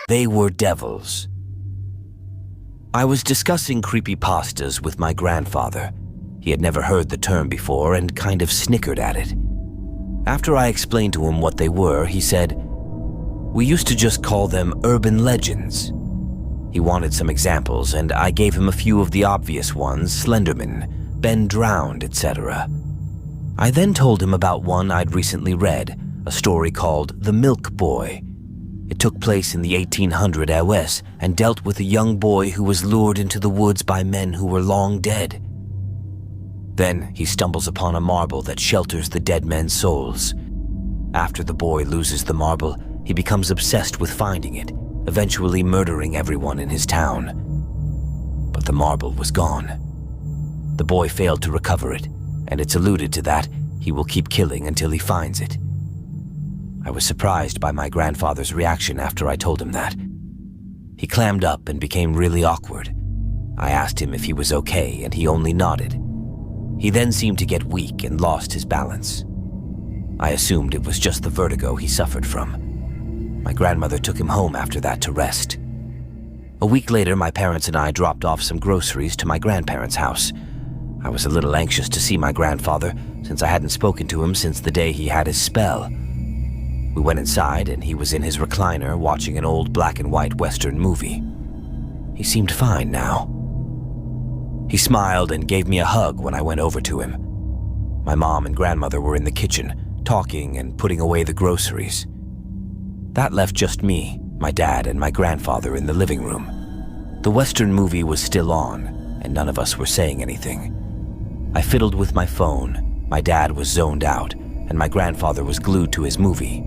They were devils. I was discussing creepypastas with my grandfather. He had never heard the term before and kind of snickered at it. After I explained to him what they were, he said, "We used to just call them urban legends." He wanted some examples, and I gave him a few of the obvious ones: Slenderman, Ben Drowned, etc. I then told him about one I'd recently read, a story called The Milk Boy. It took place in the 1800 US and dealt with a young boy who was lured into the woods by men who were long dead. Then he stumbles upon a marble that shelters the dead men's souls. After the boy loses the marble, he becomes obsessed with finding it, eventually murdering everyone in his town. But the marble was gone. The boy failed to recover it, and it's alluded to that he will keep killing until he finds it. I was surprised by my grandfather's reaction after I told him that. He clammed up and became really awkward. I asked him if he was okay, and he only nodded. He then seemed to get weak and lost his balance. I assumed it was just the vertigo he suffered from. My grandmother took him home after that to rest. A week later, my parents and I dropped off some groceries to my grandparents' house. I was a little anxious to see my grandfather, since I hadn't spoken to him since the day he had his spell. We went inside, and he was in his recliner watching an old black and white Western movie. He seemed fine now. He smiled and gave me a hug when I went over to him. My mom and grandmother were in the kitchen, talking and putting away the groceries. That left just me, my dad, and my grandfather in the living room. The Western movie was still on, and none of us were saying anything. I fiddled with my phone. My dad was zoned out, and my grandfather was glued to his movie.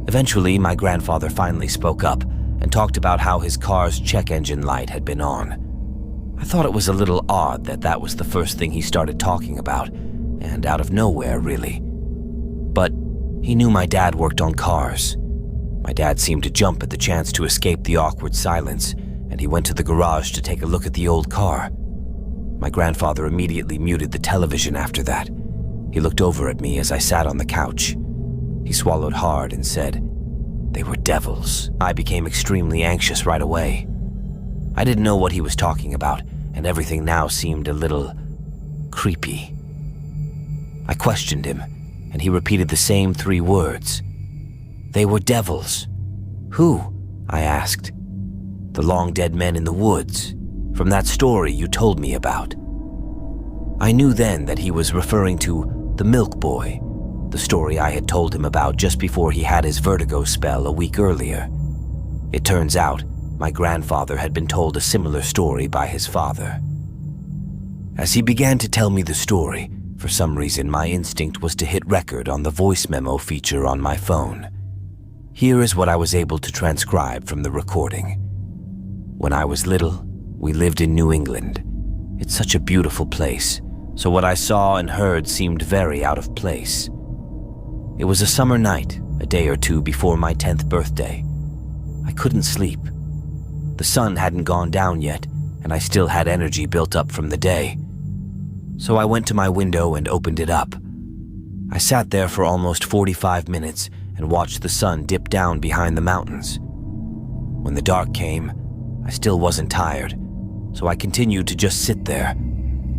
Eventually, my grandfather finally spoke up and talked about how his car's check engine light had been on. I thought it was a little odd that that was the first thing he started talking about, and out of nowhere, really. But he knew my dad worked on cars. My dad seemed to jump at the chance to escape the awkward silence, and he went to the garage to take a look at the old car. My grandfather immediately muted the television after that. He looked over at me as I sat on the couch. He swallowed hard and said, "They were devils." I became extremely anxious right away. I didn't know what he was talking about, and everything now seemed a little creepy. I questioned him, and he repeated the same 3 words. "They were devils." "Who?" I asked. "The long dead men in the woods, from that story you told me about." I knew then that he was referring to the Milk Boy, the story I had told him about just before he had his vertigo spell a week earlier. It turns out, my grandfather had been told a similar story by his father. As he began to tell me the story, for some reason my instinct was to hit record on the voice memo feature on my phone. Here is what I was able to transcribe from the recording. "When I was little, we lived in New England. It's such a beautiful place, so what I saw and heard seemed very out of place. It was a summer night, a day or two before my 10th birthday. I couldn't sleep. The sun hadn't gone down yet, and I still had energy built up from the day. So I went to my window and opened it up. I sat there for almost 45 minutes and watched the sun dip down behind the mountains. When the dark came, I still wasn't tired, so I continued to just sit there.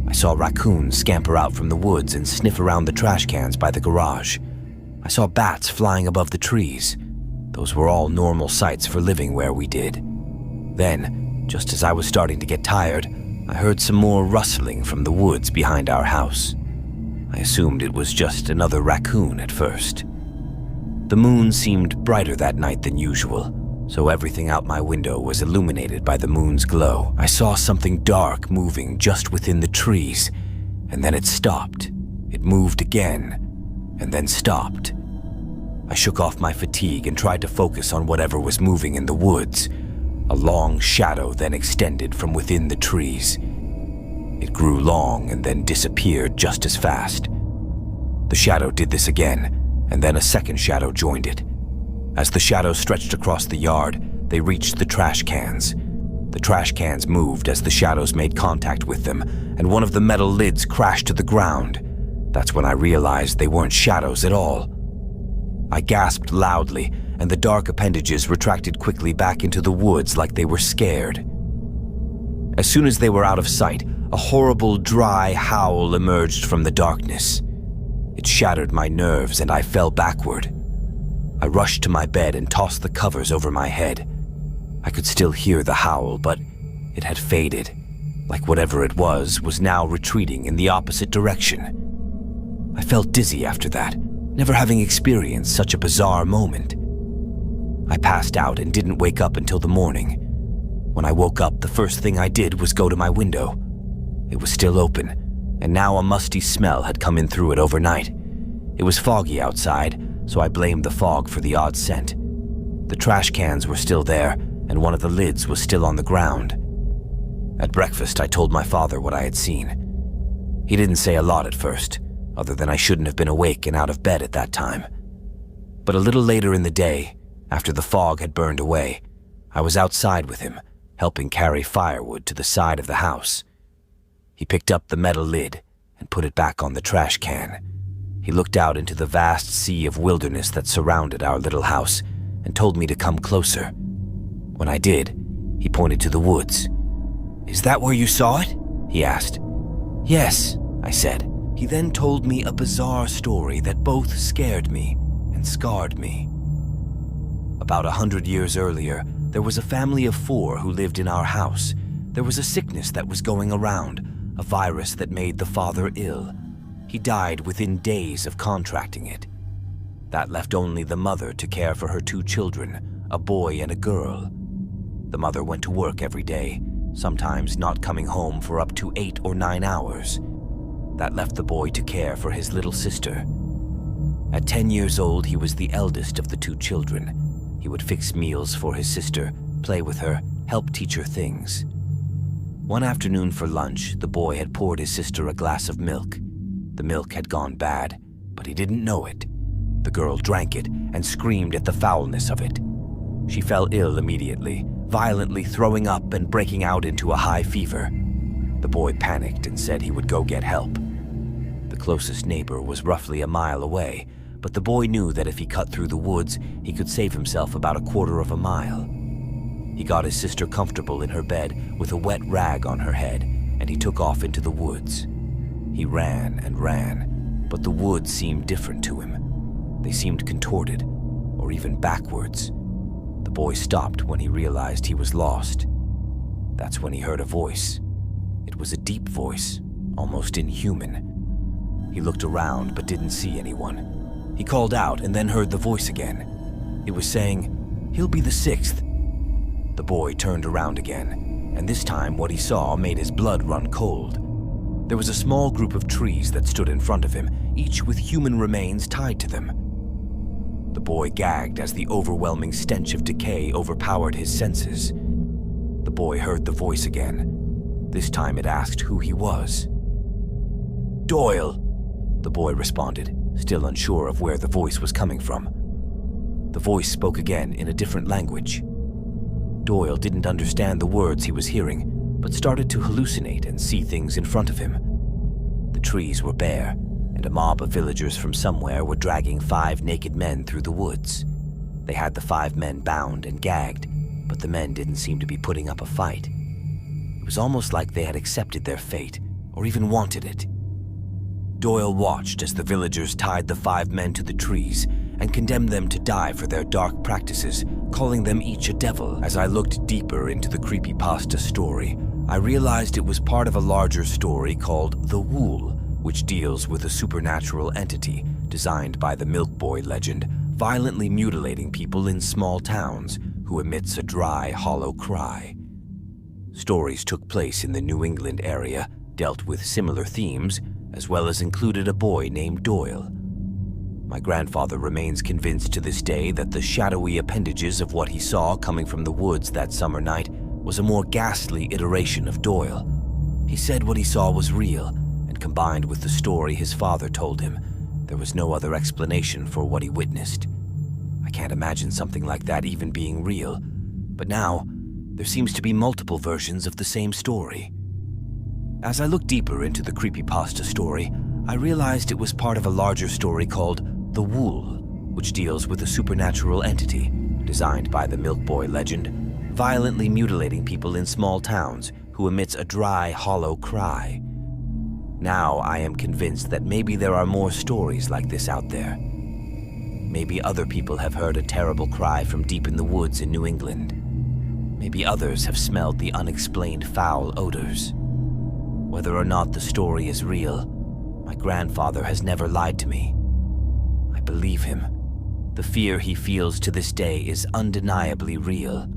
I saw raccoons scamper out from the woods and sniff around the trash cans by the garage. I saw bats flying above the trees. Those were all normal sights for living where we did. Then, just as I was starting to get tired, I heard some more rustling from the woods behind our house. I assumed it was just another raccoon at first. The moon seemed brighter that night than usual, so everything out my window was illuminated by the moon's glow. I saw something dark moving just within the trees, and then it stopped. It moved again, and then stopped. I shook off my fatigue and tried to focus on whatever was moving in the woods. A long shadow then extended from within the trees. It grew long and then disappeared just as fast. The shadow did this again, and then a second shadow joined it. As the shadows stretched across the yard, they reached the trash cans. The trash cans moved as the shadows made contact with them, and one of the metal lids crashed to the ground. That's when I realized they weren't shadows at all. I gasped loudly, and the dark appendages retracted quickly back into the woods like they were scared. As soon as they were out of sight, a horrible, dry howl emerged from the darkness. It shattered my nerves and I fell backward. I rushed to my bed and tossed the covers over my head. I could still hear the howl, but it had faded, like whatever it was now retreating in the opposite direction. I felt dizzy after that, never having experienced such a bizarre moment. I passed out and didn't wake up until the morning. When I woke up, the first thing I did was go to my window. It was still open, and now a musty smell had come in through it overnight. It was foggy outside, so I blamed the fog for the odd scent. The trash cans were still there, and one of the lids was still on the ground. At breakfast, I told my father what I had seen. He didn't say a lot at first, other than I shouldn't have been awake and out of bed at that time. But a little later in the day, after the fog had burned away, I was outside with him, helping carry firewood to the side of the house. He picked up the metal lid and put it back on the trash can. He looked out into the vast sea of wilderness that surrounded our little house and told me to come closer. When I did, he pointed to the woods. "Is that where you saw it?" he asked. "Yes," I said. He then told me a bizarre story that both scared me and scarred me. About 100 years earlier, there was a family of 4 who lived in our house. There was a sickness that was going around, a virus that made the father ill. He died within days of contracting it. That left only the mother to care for her 2 children, a boy and a girl. The mother went to work every day, sometimes not coming home for up to 8 or 9 hours. That left the boy to care for his little sister. At 10 years old, he was the eldest of the 2 children. He would fix meals for his sister, play with her, help teach her things. One afternoon for lunch, the boy had poured his sister a glass of milk. The milk had gone bad, but he didn't know it. The girl drank it and screamed at the foulness of it. She fell ill immediately, violently throwing up and breaking out into a high fever. The boy panicked and said he would go get help. The closest neighbor was roughly a mile away, but the boy knew that if he cut through the woods, he could save himself about a quarter of a mile. He got his sister comfortable in her bed with a wet rag on her head, and he took off into the woods. He ran and ran, but the woods seemed different to him. They seemed contorted, or even backwards. The boy stopped when he realized he was lost. That's when he heard a voice. It was a deep voice, almost inhuman. He looked around but didn't see anyone. He called out and then heard the voice again. It was saying, "He'll be the 6th." The boy turned around again, and this time what he saw made his blood run cold. There was a small group of trees that stood in front of him, each with human remains tied to them. The boy gagged as the overwhelming stench of decay overpowered his senses. The boy heard the voice again. This time it asked who he was. "Doyle," the boy responded, still unsure of where the voice was coming from. The voice spoke again in a different language. Doyle didn't understand the words he was hearing, but started to hallucinate and see things in front of him. The trees were bare, and a mob of villagers from somewhere were dragging 5 naked men through the woods. They had the 5 men bound and gagged, but the men didn't seem to be putting up a fight. It was almost like they had accepted their fate, or even wanted it. Doyle watched as the villagers tied the 5 men to the trees and condemned them to die for their dark practices, calling them each a devil. As I looked deeper into the creepypasta story, I realized it was part of a larger story called The Wool, which deals with a supernatural entity designed by the Milk Boy legend, violently mutilating people in small towns who emits a dry, hollow cry. Stories took place in the New England area, dealt with similar themes, as well as included a boy named Doyle. My grandfather remains convinced to this day that the shadowy appendages of what he saw coming from the woods that summer night was a more ghastly iteration of Doyle. He said what he saw was real, and combined with the story his father told him, there was no other explanation for what he witnessed. I can't imagine something like that even being real, but now there seems to be multiple versions of the same story. As I looked deeper into the creepypasta story, I realized it was part of a larger story called The Wool. which deals with a supernatural entity designed by the Milk Boy legend, violently mutilating people in small towns who emits a dry, hollow cry. Now I am convinced that maybe there are more stories like this out there. Maybe other people have heard a terrible cry from deep in the woods in New England. Maybe others have smelled the unexplained foul odors. Whether or not the story is real, my grandfather has never lied to me. I believe him. The fear he feels to this day is undeniably real.